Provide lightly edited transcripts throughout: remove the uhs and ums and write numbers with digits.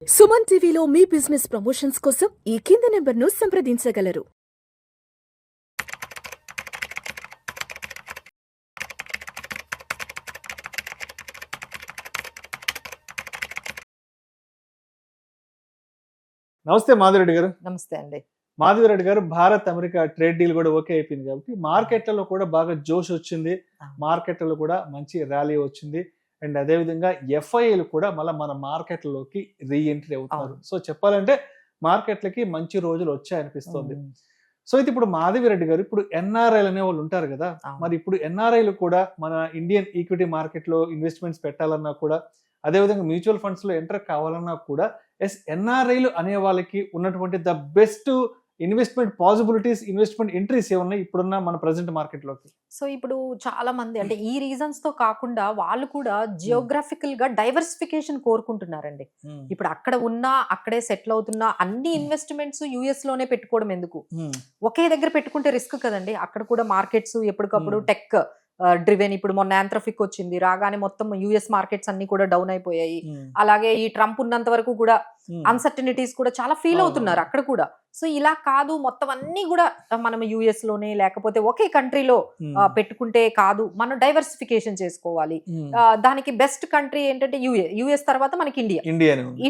సుమన్ టీవీలో మీ business promotions కోసం ఈ కింది నెంబర్ను సంప్రదించగలరు. నమస్తే మాధురెడ్డి గారు. నమస్తే అండి. మాధురెడ్డి గారు, భారత్ అమెరికా ట్రేడ్ డీల్ కూడా ఓకే అయిపోయింది కాబట్టి మార్కెట్లలో కూడా బాగా జోష్ వచ్చింది. మార్కెట్లలో కూడా మంచి ర్యాలీ వచ్చింది. అండ్ అదేవిధంగా ఎఫ్ఐఏలు కూడా మళ్ళీ మన మార్కెట్లలోకి రీఎంట్రీ అవుతున్నారు. సో చెప్పాలంటే మార్కెట్లకి మంచి రోజులు వచ్చాయనిపిస్తుంది. సో ఇది ఇప్పుడు మాధవిరెడ్డి గారు, ఇప్పుడు ఎన్ఆర్ఐలు అనే వాళ్ళు ఉంటారు కదా, మరి ఇప్పుడు ఎన్ఆర్ఐలు కూడా మన ఇండియన్ ఈక్విటీ మార్కెట్ లో ఇన్వెస్ట్మెంట్స్ పెట్టాలన్నా కూడా, అదేవిధంగా మ్యూచువల్ ఫండ్స్ లో ఎంటర్ కావాలన్నా కూడా ఎన్ఆర్ఐలు అనే వాళ్ళకి ఉన్నటువంటి the best investment possibilities, investment entries ఏమున్నాయి ఇప్పుడున్న మన ప్రజెంట్ మార్కెట్ లోకి? సో ఇప్పుడు చాలా మంది అంటే ఈ రీజన్స్ తో కాకుండా వాళ్ళు కూడా జియోగ్రఫికల్ గా డైవర్సిఫికేషన్ కోరుకుంటున్నారండి. ఇప్పుడు అక్కడ ఉన్నా అక్కడే సెటిల్ అవుతున్నా అన్ని ఇన్వెస్ట్మెంట్స్ యుఎస్ లోనే పెట్టుకోవడం ఎందుకు? ఒకే దగ్గర పెట్టుకుంటే రిస్క్ కదండి. అక్కడ కూడా మార్కెట్స్ ఎప్పటికప్పుడు టెక్ డ్రివెన్, ఇప్పుడు మొన్న యాంథ్రఫిక్ వచ్చింది, రాగానే మొత్తం యుఎస్ మార్కెట్స్ అన్ని కూడా డౌన్ అయిపోయాయి. అలాగే ఈ ట్రంప్ ఉన్నంత వరకు కూడా అన్సర్టనిటీస్ కూడా చాలా ఫీల్ అవుతున్నారు అక్కడ కూడా. సో ఇలా కాదు, మొత్తం అన్ని కూడా మనం యుఎస్ లోనే లేకపోతే ఒకే కంట్రీలో పెట్టుకుంటే కాదు, మనం డైవర్సిఫికేషన్ చేసుకోవాలి. దానికి బెస్ట్ కంట్రీ ఏంటంటే యుఎస్ తర్వాత మనకి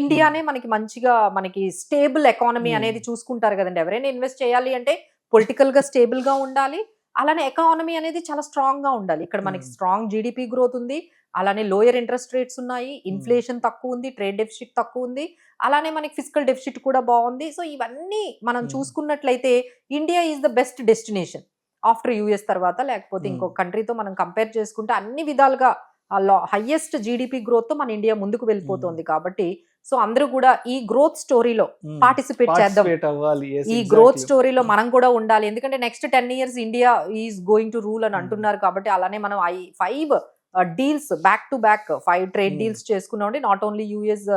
ఇండియానే మనకి మంచిగా మనకి స్టేబుల్ ఎకానమీ అనేది చూసుకుంటారు కదండి. ఎవరైనా ఇన్వెస్ట్ చేయాలి అంటే పొలిటికల్ గా స్టేబుల్ గా ఉండాలి, అలానే ఎకానమీ అనేది చాలా స్ట్రాంగ్ గా ఉండాలి. ఇక్కడ మనకి స్ట్రాంగ్ జీడిపి గ్రోత్ ఉంది, అలానే లోయర్ ఇంట్రెస్ట్ రేట్స్ ఉన్నాయి, ఇన్ఫ్లేషన్ తక్కువ ఉంది, ట్రేడ్ డెఫిసిట్ తక్కువ ఉంది, అలానే మనకి ఫిజికల్ డెఫిసిట్ కూడా బాగుంది. సో ఇవన్నీ మనం చూసుకున్నట్లయితే India is the best destination after US తర్వాత. లేకపోతే ఇంకొక కంట్రీతో మనం కంపేర్ చేసుకుంటే అన్ని విధాలుగా హైయెస్ట్ జీడిపి గ్రోత్ తో మన ఇండియా ముందుకు వెళ్ళిపోతుంది. కాబట్టి సో అందరూ కూడా ఈ గ్రోత్ స్టోరీలో పార్టిసిపేట్ చేద్దాం, ఈ గ్రోత్ స్టోరీలో మనం కూడా ఉండాలి. ఎందుకంటే next 10 years India is going to rule అని అంటున్నారు. కాబట్టి అలానే మనం 5 deals back to back 5 trade deals చేసుకున్నాం. నాట్ ఓన్లీ యుఎస్,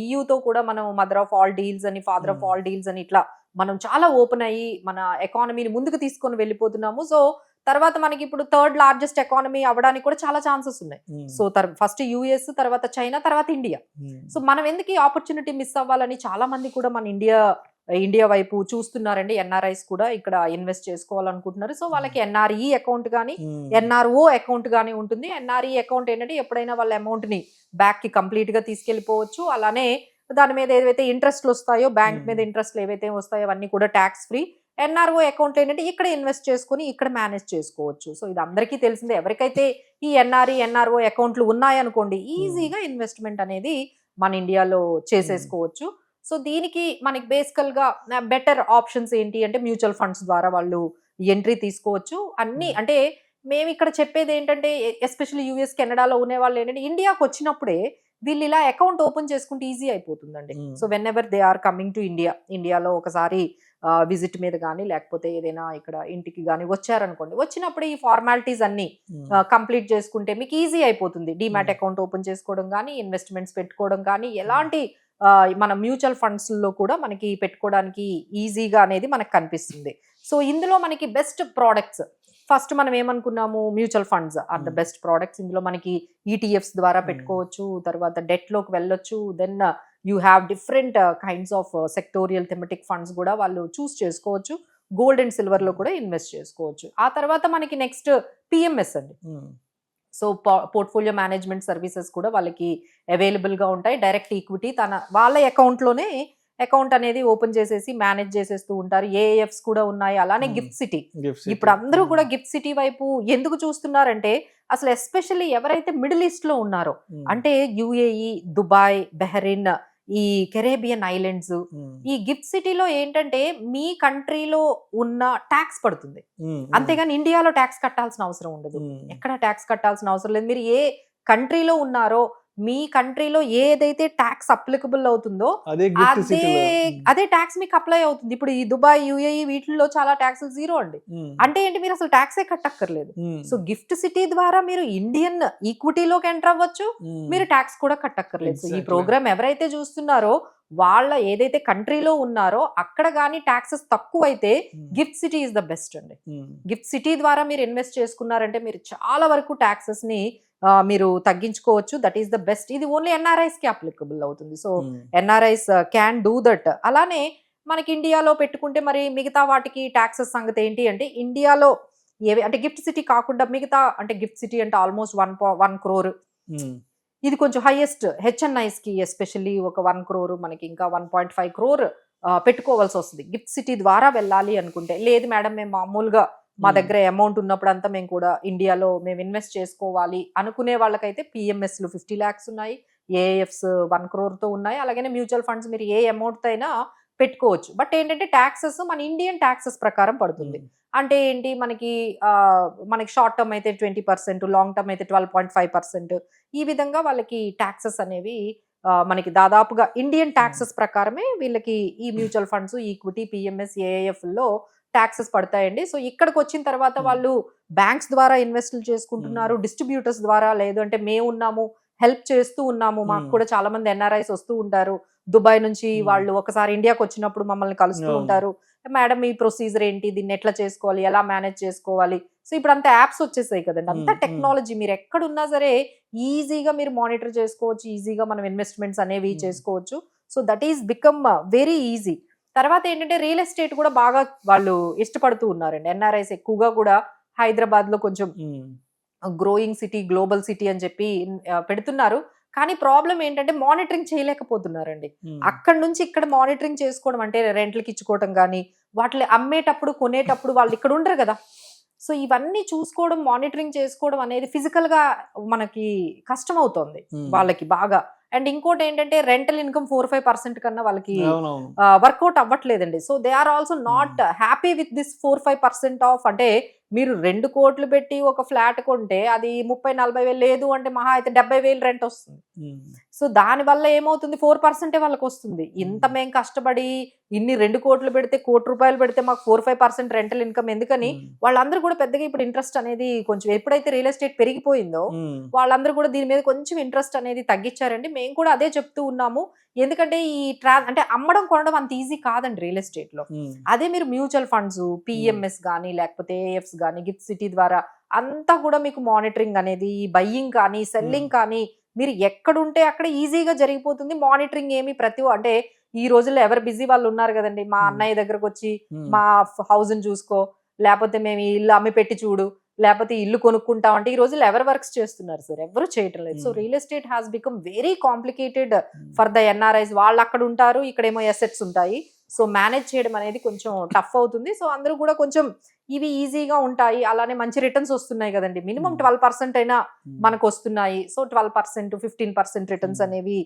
ఈయూతో కూడా మనం మదర్ ఆఫ్ ఆల్ డీల్స్ అని, ఫాదర్ ఆఫ్ ఆల్ డీల్స్ అని, ఇట్లా మనం చాలా ఓపెన్ అయ్యి మన ఎకానమీని ముందుకు తీసుకొని వెళ్ళిపోతున్నాము. సో తర్వాత మనకి ఇప్పుడు 3rd లార్జెస్ట్ ఎకానమీ అవ్వడానికి కూడా చాలా ఛాన్సెస్ ఉన్నాయి. సో ఫస్ట్ యుఎస్, తర్వాత చైనా, తర్వాత ఇండియా. సో మనం ఎందుకు ఈ ఆపర్చునిటీ మిస్ అవ్వాలని చాలా మంది కూడా మన ఇండియా వైపు చూస్తున్నారండి. ఎన్ఆర్ఐస్ కూడా ఇక్కడ ఇన్వెస్ట్ చేసుకోవాలనుకుంటున్నారు. సో వాళ్ళకి ఎన్ఆర్ఈ అకౌంట్ కానీ ఎన్ఆర్ఓ అకౌంట్ కానీ ఉంటుంది. ఎన్ఆర్ఈ అకౌంట్ ఏంటంటే ఎప్పుడైనా వాళ్ళ అమౌంట్ ని బ్యాక్ కి కంప్లీట్ గా తీసుకెళ్లిపోవచ్చు. అలానే దాని మీద ఏదైతే ఇంట్రెస్ట్లు వస్తాయో, బ్యాంక్ మీద ఇంట్రెస్ట్లు ఏవైతే వస్తాయో అవన్నీ కూడా ట్యాక్స్ ఫ్రీ. ఎన్ఆర్ఓ అకౌంట్ ఏంటంటే ఇక్కడ ఇన్వెస్ట్ చేసుకుని ఇక్కడ మేనేజ్ చేసుకోవచ్చు. సో ఇది అందరికీ తెలిసిందే. ఎవరికైతే ఈ ఎన్ఆర్ఓ అకౌంట్లు ఉన్నాయనుకోండి, ఈజీగా ఇన్వెస్ట్మెంట్ అనేది మన ఇండియాలో చేసేసుకోవచ్చు. సో దీనికి మనకి బేసికల్ గా బెటర్ ఆప్షన్స్ ఏంటి అంటే మ్యూచువల్ ఫండ్స్ ద్వారా వాళ్ళు ఎంట్రీ తీసుకోవచ్చు. అన్ని అంటే మేము ఇక్కడ చెప్పేది ఏంటంటే ఎస్పెషల్లీ యుఎస్, కెనడాలో ఉండే వాళ్ళు ఏంటంటే ఇండియాకి వచ్చినప్పుడే వీళ్ళు ఇలా అకౌంట్ ఓపెన్ చేసుకుంటే ఈజీ అయిపోతుందండి. So whenever they are coming to ఇండియాలో ఒకసారి విజిట్ మీద కానీ లేకపోతే ఏదైనా ఇక్కడ ఇంటికి కానీ వచ్చారనుకోండి, వచ్చినప్పుడు ఈ ఫార్మాలిటీస్ అన్ని కంప్లీట్ చేసుకుంటే మీకు ఈజీ అయిపోతుంది. డిమాట్ అకౌంట్ ఓపెన్ చేసుకోవడం కానీ, ఇన్వెస్ట్మెంట్స్ పెట్టుకోవడం కానీ, ఎలాంటి మన మ్యూచువల్ ఫండ్స్ లో కూడా మనకి పెట్టుకోవడానికి ఈజీగా అనేది మనకు కనిపిస్తుంది. సో ఇందులో మనకి బెస్ట్ ప్రోడక్ట్స్, ఫస్ట్ మనం ఏమనుకున్నాము, mutual funds are the best products. ఇందులో మనకి ఈటీఎఫ్స్ ద్వారా పెట్టుకోవచ్చు, తర్వాత డెట్ లోకి వెళ్ళొచ్చు. Then you have different kinds of sectoral thematic funds కూడా వాళ్ళు చూస్ చేసుకోవచ్చు. గోల్డ్ అండ్ సిల్వర్ లో కూడా ఇన్వెస్ట్ చేసుకోవచ్చు. ఆ తర్వాత మనకి నెక్స్ట్ పిఎంఎస్ అండి. సో పోర్ట్ఫోలియో మేనేజ్మెంట్ సర్వీసెస్ కూడా వాళ్ళకి అవైలబుల్ గా ఉంటాయి. డైరెక్ట్ ఈక్విటీ వాళ్ళ అకౌంట్ లోనే అకౌంట్ అనేది ఓపెన్ చేసేసి మేనేజ్ చేసేస్తూ ఉంటారు. ఏఎఫ్స్ కూడా ఉన్నాయి. అలానే గిఫ్ట్ సిటీ. ఇప్పుడు అందరూ కూడా గిఫ్ట్ సిటీ వైపు ఎందుకు చూస్తున్నారంటే, అసలు ఎస్పెషల్లీ ఎవరైతే మిడిల్ ఈస్ట్ లో ఉన్నారో, అంటే యుఏఈ, దుబాయ్, బెహ్రెయిన్, ఈ కెరేబియన్ ఐలాండ్స్, ఈ గిఫ్ట్ సిటీలో ఏంటంటే మీ కంట్రీలో ఉన్న ట్యాక్స్ పడుతుంది, అంతేగాని ఇండియాలో ట్యాక్స్ కట్టాల్సిన అవసరం ఉండదు. ఎక్కడ ట్యాక్స్ కట్టాల్సిన అవసరం లేదు. మీరు ఏ కంట్రీలో ఉన్నారో మీ కంట్రీలో ఏదైతే ట్యాక్స్ అప్లికబుల్ అవుతుందో అదే ట్యాక్స్ మీకు అప్లై అవుతుంది. ఇప్పుడు ఈ దుబాయ్, యుఏఈ వీటిల్లో చాలా ట్యాక్స్ జీరో అండి. అంటే ఏంటి, మీరు అసలు ట్యాక్సే కట్టక్కర్లేదు. సో గిఫ్ట్ సిటీ ద్వారా మీరు ఇండియన్ ఈక్విటీలోకి ఎంటర్ అవ్వచ్చు, మీరు ట్యాక్స్ కూడా కట్టక్కర్లేదు. సో ఈ ప్రోగ్రామ్ ఎవరైతే చూస్తున్నారో వాళ్ళ ఏదైతే కంట్రీలో ఉన్నారో అక్కడ కానీ ట్యాక్సెస్ తక్కువైతే gift city is the best అండి. గిఫ్ట్ సిటీ ద్వారా మీరు ఇన్వెస్ట్ చేసుకున్నారంటే మీరు చాలా వరకు ట్యాక్సెస్ ని మీరు తగ్గించుకోవచ్చు. That is the best. ఇది ఓన్లీ ఎన్ఆర్ఐస్ కి అప్లికబుల్ అవుతుంది. So NRIs can do that. అలానే మనకి ఇండియాలో పెట్టుకుంటే మరి మిగతా వాటికి ట్యాక్సెస్ సంగతి ఏంటి అంటే, ఇండియాలో ఏవి అంటే గిఫ్ట్ సిటీ కాకుండా మిగతా అంటే గిఫ్ట్ సిటీ అంటే ఆల్మోస్ట్ 1 crore. ఇది కొంచెం హైయెస్ట్ హెచ్ఎన్ఐస్ కి ఎస్పెషల్లీ ఒక 1 crore, మనకి ఇంకా 1.5 crore పెట్టుకోవాల్సి వస్తుంది గిఫ్ట్ సిటీ ద్వారా వెళ్ళాలి అనుకుంటే. లేదు మేడం మేము మామూలుగా మా దగ్గర అమౌంట్ ఉన్నప్పుడు అంతా మేము కూడా ఇండియాలో మేము ఇన్వెస్ట్ చేసుకోవాలి అనుకునే వాళ్ళకైతే పిఎంఎస్లు 50 lakhs ఉన్నాయి, ఏఎఫ్స్ 1 crore తో ఉన్నాయి. అలాగే మ్యూచువల్ ఫండ్స్ మీరు ఏ అమౌంట్ అయినా పెట్టుకోవచ్చు. బట్ ఏంటంటే ట్యాక్సెస్ మన ఇండియన్ ట్యాక్సెస్ ప్రకారం పడుతుంది. అంటే ఏంటి, మనకి షార్ట్ టర్మ్ అయితే 20%, లాంగ్ టర్మ్ అయితే 12.5%. ఈ విధంగా వాళ్ళకి ట్యాక్సెస్ అనేవి మనకి దాదాపుగా ఇండియన్ ట్యాక్సెస్ ప్రకారమే వీళ్ళకి ఈ mutual funds, equity, PMS, AIF లో ట్యాక్సెస్ పడతాయండి. సో ఇక్కడికి వచ్చిన తర్వాత వాళ్ళు బ్యాంక్స్ ద్వారా ఇన్వెస్ట్లు చేసుకుంటున్నారు, డిస్ట్రిబ్యూటర్స్ ద్వారా, లేదు అంటే మేము ఉన్నాము హెల్ప్ చేస్తూ ఉన్నాము. మాకు కూడా చాలా మంది ఎన్ఆర్ఐస్ వస్తూ ఉంటారు దుబాయ్ నుంచి. వాళ్ళు ఒకసారి ఇండియాకి వచ్చినప్పుడు మమ్మల్ని కలుస్తూ ఉంటారు. మేడం ఈ ప్రొసీజర్ ఏంటి, దీన్ని ఎట్లా చేసుకోవాలి, ఎలా మేనేజ్ చేసుకోవాలి. సో ఇప్పుడు అంతా యాప్స్ వచ్చేసాయి కదండి, అంతా టెక్నాలజీ. మీరు ఎక్కడున్నా సరే ఈజీగా మీరు మానిటర్ చేసుకోవచ్చు, ఈజీగా మనం ఇన్వెస్ట్మెంట్స్ అనేవి చేసుకోవచ్చు. So that is become very easy. తర్వాత ఏంటంటే రియల్ ఎస్టేట్ కూడా బాగా వాళ్ళు ఇష్టపడుతూ ఉన్నారండి. ఎన్ఆర్ఐస్ ఎక్కువగా కూడా హైదరాబాద్ లో కొంచెం గ్రోయింగ్ సిటీ, గ్లోబల్ సిటీ అని చెప్పి పెడుతున్నారు. కానీ ప్రాబ్లం ఏంటంటే మానిటరింగ్ చేయలేకపోతున్నారండి. అక్కడ నుంచి ఇక్కడ మానిటరింగ్ చేసుకోవడం అంటే రెంట్లకి ఇచ్చుకోవడం కానీ, వాటిని అమ్మేటప్పుడు కొనేటప్పుడు వాళ్ళు ఇక్కడ ఉండరు కదా. సో ఇవన్నీ చూసుకోవడం, మానిటరింగ్ చేసుకోవడం అనేది ఫిజికల్ గా మనకి కష్టం అవుతుంది వాళ్ళకి బాగా. అండ్ ఇంకోటి ఏంటంటే రెంటల్ ఇన్కమ్ 4-5% కన్నా వాళ్ళకి వర్కౌట్ అవ్వట్లేదండి. So they are also not happy with this 4-5% of. అంటే మీరు 2 కోట్లు పెట్టి ఒక ఫ్లాట్ కొంటే అది 30-40 వేలు, లేదు అంటే మహా అయితే 70 వేలు రెంట్ వస్తుంది. సో దాని వల్ల ఏమవుతుంది, 4% వాళ్ళకి వస్తుంది. ఇంత మేము కష్టపడి ఇన్ని 2 కోట్లు పెడితే, 1 కోటి రూపాయలు పెడితే మాకు 4-5% రెంటల్ ఇన్కమ్ ఎందుకని వాళ్ళందరూ కూడా పెద్దగా ఇప్పుడు ఇంట్రెస్ట్ అనేది కొంచెం, ఎప్పుడైతే రియల్ ఎస్టేట్ పెరిగిపోయిందో వాళ్ళందరూ కూడా దీని మీద కొంచెం ఇంట్రెస్ట్ అనేది తగ్గించారండి. మేము కూడా అదే చెప్తూ ఉన్నాము. ఎందుకంటే ఈ అంటే అమ్మడం కొనడం అంత ఈజీ కాదండి రియల్ ఎస్టేట్ లో. అదే మీరు మ్యూచువల్ ఫండ్స్, పిఎంఎస్ కానీ లేకపోతే ఏఎఫ్స్ కానీ గిఫ్ట్ సిటీ ద్వారా అంతా కూడా మీకు మానిటరింగ్ అనేది, బయ్యింగ్ కానీ సెల్లింగ్ కానీ మీరు ఎక్కడుంటే అక్కడ ఈజీగా జరిగిపోతుంది. మానిటరింగ్ ఏమి అంటే ఈ రోజుల్లో ఎవరు బిజీ వాళ్ళు ఉన్నారు కదండి. మా అన్నయ్య దగ్గరకు వచ్చి మా హౌస్ ని చూసుకో, లేకపోతే మేము ఈ ఇల్లు అమ్మి పెట్టి చూడు, లేకపోతే ఇల్లు కొనుక్కుంటాం అంటే ఈ రోజుల్లో ఎవరు వర్క్స్ చేస్తున్నారు సార్, ఎవరు చేయటం లేదు. So real estate has become very complicated for the NRIs. వాళ్ళు అక్కడ ఉంటారు, ఇక్కడేమో ఎసెట్స్ ఉంటాయి. సో మేనేజ్ చేయడం అనేది కొంచెం టఫ్ అవుతుంది. సో అందరూ కూడా కొంచెం ఇవి ఈజీగా ఉంటాయి, అలానే మంచి రిటర్న్స్ వస్తున్నాయి కదండి. మినిమం 12% అయినా మనకు వస్తున్నాయి. సో 12%, 15% రిటర్న్స్ అనేవి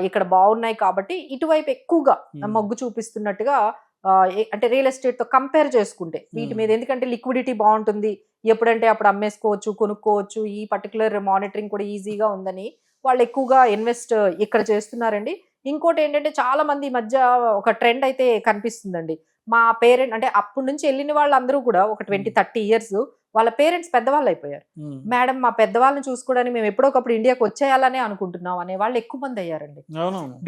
ఇక్కడ బాగున్నాయి. కాబట్టి ఇటువైపు ఎక్కువగా మొగ్గు చూపిస్తున్నట్టుగా అంటే రియల్ ఎస్టేట్ తో కంపేర్ చేసుకుంటే వీటి మీద. ఎందుకంటే లిక్విడిటీ బాగుంటుంది, ఎప్పుడంటే అప్పుడు అమ్మేసుకోవచ్చు, కొనుక్కోవచ్చు, ఈ పర్టికులర్ మానిటరింగ్ కూడా ఈజీగా ఉందని వాళ్ళు ఎక్కువగా ఇన్వెస్ట్ ఇక్కడ చేస్తున్నారండి. ఇంకోటి ఏంటంటే చాలా మంది ఈ మధ్య ఒక ట్రెండ్ అయితే కనిపిస్తుందండి. మా పేరెంట్ అంటే అప్పటి నుంచి వెళ్ళిన వాళ్ళందరూ కూడా ఒక 20-30 years వాళ్ళ పేరెంట్స్ పెద్దవాళ్ళు అయిపోయారు. మేడం మా పెద్దవాళ్ళని చూసుకోవడానికి మేము ఎప్పుడోకప్పుడు ఇండియాకి వచ్చేయాలనే అనుకుంటున్నాం అనే వాళ్ళు ఎక్కువ మంది అయ్యారండి.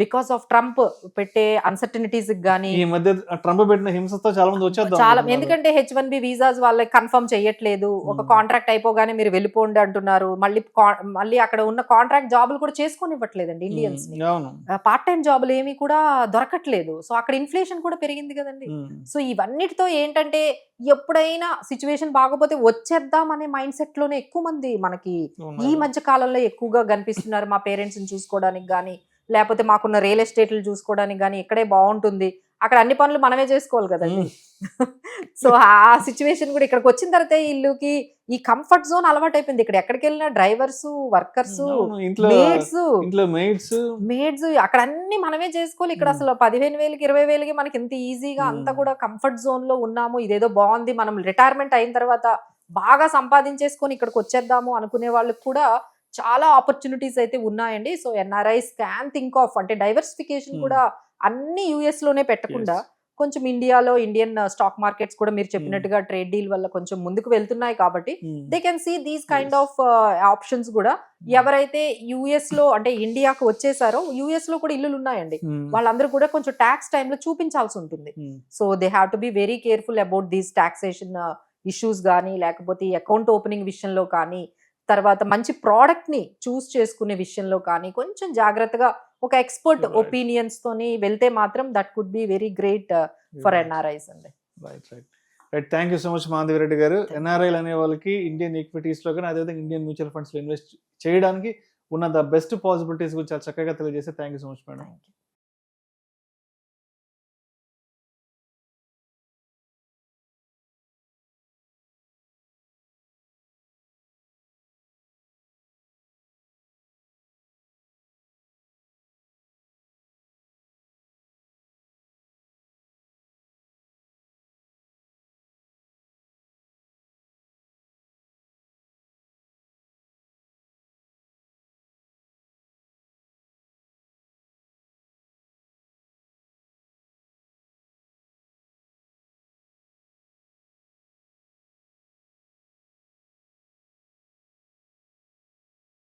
బికాస్ ఆఫ్ ట్రంప్ పెట్టే అన్సర్టనిటీస్ గానీ, ఈ మధ్య ట్రంప్ పెట్టిన హింసతో చాలా ఎందుకంటే H1B వీసాస్ వాళ్ళకి కన్ఫర్మ్ చేయట్లేదు. ఒక కాంట్రాక్ట్ అయిపోగానే మీరు వెళ్ళిపోండి అంటున్నారు. మళ్ళీ అక్కడ ఉన్న కాంట్రాక్ట్ జాబులు కూడా చేసుకొని ఇవ్వట్లేదండి ఇండియన్స్ ని. పార్ట్ టైం జాబులు ఏమి కూడా దొరకట్లేదు. సో అక్కడ ఇన్ఫ్లేషన్ కూడా పెరిగింది కదండి. సో ఇవన్నిటితో ఏంటంటే ఎప్పుడైనా సిచ్యువేషన్ బాగోపోతే వచ్చేద్దాం అనే మైండ్ సెట్ లోనే ఎక్కువ మంది మనకి ఈ మధ్య కాలంలో ఎక్కువగా కనిపిస్తున్నారు. మా పేరెంట్స్ ని చూసుకోవడానికి గానీ, లేకపోతే మాకున్న రియల్ ఎస్టేట్లు చూసుకోవడానికి గానీ, ఇక్కడే బాగుంటుంది, అక్కడ అన్ని పనులు మనమే చేసుకోవాలి కదండి. సో ఆ సిచ్యువేషన్ కూడా ఇక్కడికి వచ్చిన తర్వాత ఇల్లుకి ఈ కంఫర్ట్ జోన్ అలవాటు అయిపోయింది. ఇక్కడ ఎక్కడికి వెళ్ళినా డ్రైవర్స్, వర్కర్స్, మేడ్స్ అక్కడ అన్ని మనమే చేసుకోవాలి. ఇక్కడ అసలు 15,000కి 20,000కి మనకి ఎంత ఈజీగా అంతా కూడా కంఫర్ట్ జోన్ లో ఉన్నాము. ఇదేదో బాగుంది, మనం రిటైర్మెంట్ అయిన తర్వాత బాగా సంపాదించేసుకొని ఇక్కడికి వచ్చేద్దాము అనుకునే వాళ్ళకి కూడా చాలా ఆపర్చునిటీస్ అయితే ఉన్నాయండి. So NRIs can think of అంటే డైవర్సిఫికేషన్ కూడా అన్ని యుఎస్ లోనే పెట్టకుండా కొంచెం ఇండియాలో ఇండియన్ స్టాక్ మార్కెట్స్ కూడా మీరు చెప్పినట్టుగా ట్రేడ్ డీల్ వల్ల కొంచెం ముందుకు వెళ్తున్నాయి. కాబట్టి they can see these kind of options కూడా. ఎవరైతే యుఎస్ లో అంటే ఇండియాకు వచ్చేసారో యుఎస్ లో కూడా ఇల్లులు ఉన్నాయండి, వాళ్ళందరూ కూడా కొంచెం ట్యాక్స్ టైంలో చూపించాల్సి ఉంటుంది. So they have to be very careful about these taxation issues కానీ, లేకపోతే అకౌంట్ ఓపెనింగ్ విషయంలో కానీ, తర్వాత మంచి ప్రోడక్ట్ ని చూస్ చేసుకునే విషయంలో కానీ కొంచెం జాగ్రత్తగా ఒక ఎక్స్పర్ట్ Right. ఒపీనియన్స్ తోని వెళ్తే మాత్రం that could be very great for NRIs అండి. Right thank you so much Madhavi Reddy గారు. ఎన్ఆర్ఐలు అనే వాళ్ళకి ఇండియన్ ఈక్విటీస్ లో కానీ అదేవిధంగా ఇండియన్ మ్యూచువల్ ఫండ్స్ లో ఇన్వెస్ట్ చేయడానికి ఉన్న ద బెస్ట్ పాసిబిలిటీస్ గురించి చాలా చక్కగా తెలియజేస్తే thank you so much madam. Thank you.